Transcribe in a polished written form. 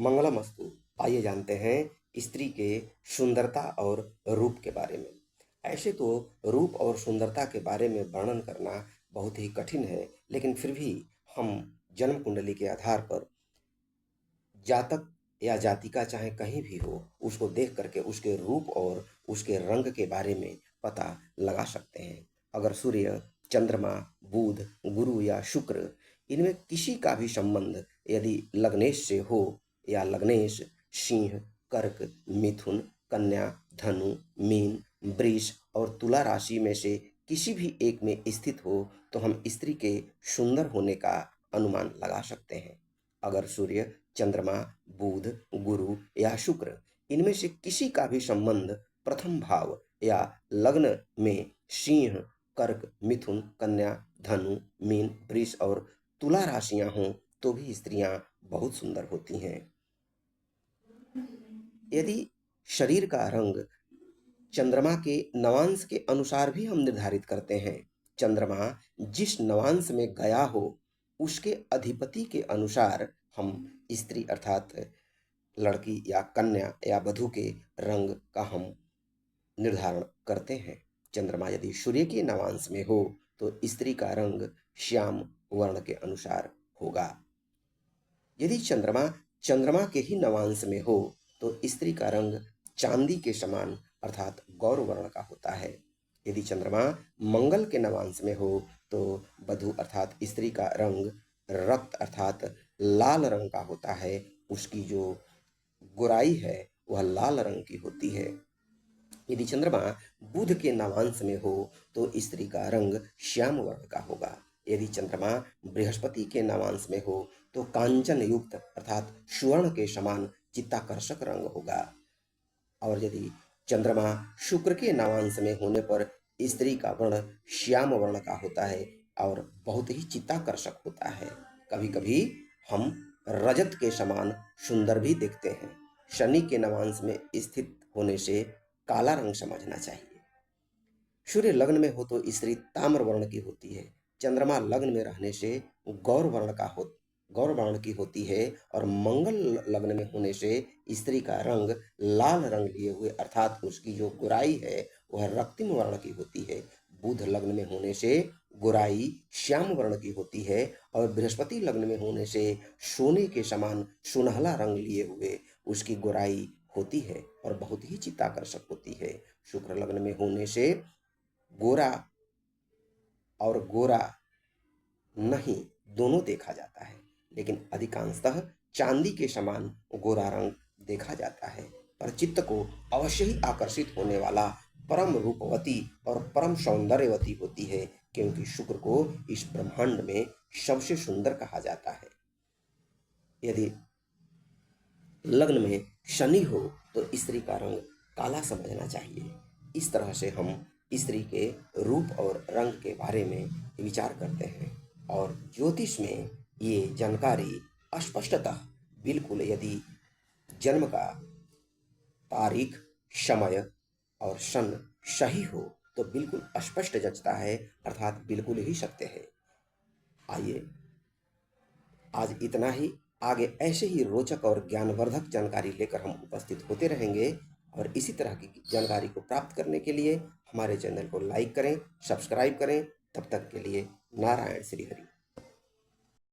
मंगलमस्तु। आइए जानते हैं स्त्री के सुंदरता और रूप के बारे में। ऐसे तो रूप और सुंदरता के बारे में वर्णन करना बहुत ही कठिन है, लेकिन फिर भी हम जन्म कुंडली के आधार पर जातक या जातिका चाहे कहीं भी हो, उसको देख करके उसके रूप और उसके रंग के बारे में पता लगा सकते हैं। अगर सूर्य, चंद्रमा, बुध, गुरु या शुक्र इनमें किसी का भी संबंध यदि लग्नेश से हो या लग्नेश सिंह, कर्क, मिथुन, कन्या, धनु, मीन, वृष और तुला राशि में से किसी भी एक में स्थित हो तो हम स्त्री के सुंदर होने का अनुमान लगा सकते हैं। अगर सूर्य, चंद्रमा, बुध, गुरु या शुक्र इनमें से किसी का भी संबंध प्रथम भाव या लग्न में सिंह, कर्क, मिथुन, कन्या, धनु, मीन, वृष और तुला राशियां हों तो भी स्त्रियां बहुत सुंदर होती हैं। यदि शरीर का रंग चंद्रमा के नवांश के अनुसार भी हम निर्धारित करते हैं। चंद्रमा जिस नवांश में गया हो उसके अधिपति के अनुसार हम स्त्री अर्थात लड़की या कन्या या वधू के रंग का हम निर्धारण करते हैं। चंद्रमा यदि सूर्य के नवांश में हो तो स्त्री का रंग श्याम वर्ण के अनुसार होगा। यदि चंद्रमा चंद्रमा के ही नवांश में हो तो स्त्री का रंग चांदी के समान अर्थात गौर वर्ण का होता है। यदि चंद्रमा मंगल के नवांश में हो तो वधू अर्थात स्त्री का रंग रक्त अर्थात लाल रंग का होता है। उसकी जो गोराई है वह लाल रंग की होती है। यदि चंद्रमा बुध के नवांश में हो तो स्त्री का रंग श्याम वर्ण का होगा। यदि चंद्रमा बृहस्पति के नवांश में हो तो कांचन युक्त अर्थात स्वर्ण के समान चित्ताकर्षक रंग होगा। और यदि चंद्रमा शुक्र के नवांश में होने पर स्त्री का वर्ण श्याम वर्ण का होता है और बहुत ही चित्ताकर्षक होता है। कभी कभी हम रजत के समान सुंदर भी देखते हैं। शनि के नवांश में स्थित होने से काला रंग समझना चाहिए। सूर्य लग्न में हो तो स्त्री ताम्र वर्ण की होती है। चंद्रमा लग्न में रहने से गौर वर्ण की होती है और मंगल लग्न में होने से स्त्री का रंग लाल रंग लिए हुए अर्थात उसकी जो गोराई है वह रक्तिम वर्ण की होती है। बुध लग्न में होने से गोराई श्याम वर्ण की होती है और बृहस्पति लग्न में होने से सोने के समान सुनहला रंग लिए हुए उसकी गोराई होती है और बहुत ही चित्ताकर्षक होती है। शुक्र लग्न में होने से गोरा और गोरा नहीं दोनों देखा जाता है, लेकिन अधिकांशतः चांदी के समान गोरा रंग देखा जाता है। पर चित्त को अवश्य ही आकर्षित होने वाला परम रूपवती और परम सौंदर्यवती होती है, क्योंकि शुक्र को इस ब्रह्मांड में सबसे सुंदर कहा जाता है। यदि लग्न में शनि हो तो स्त्री का रंग काला समझना चाहिए। इस तरह से हम स्त्री के रूप और रंग के बारे में विचार करते हैं और ज्योतिष में ये जानकारी स्पष्टतः बिल्कुल यदि जन्म का तारीख, समय और सन सही हो तो बिल्कुल स्पष्ट जचता है अर्थात बिल्कुल ही सत्य है। आइए आज इतना ही। आगे ऐसे ही रोचक और ज्ञानवर्धक जानकारी लेकर हम उपस्थित होते रहेंगे और इसी तरह की जानकारी को प्राप्त करने के लिए हमारे चैनल को लाइक करें, सब्सक्राइब करें। तब तक के लिए नारायण श्री हरि।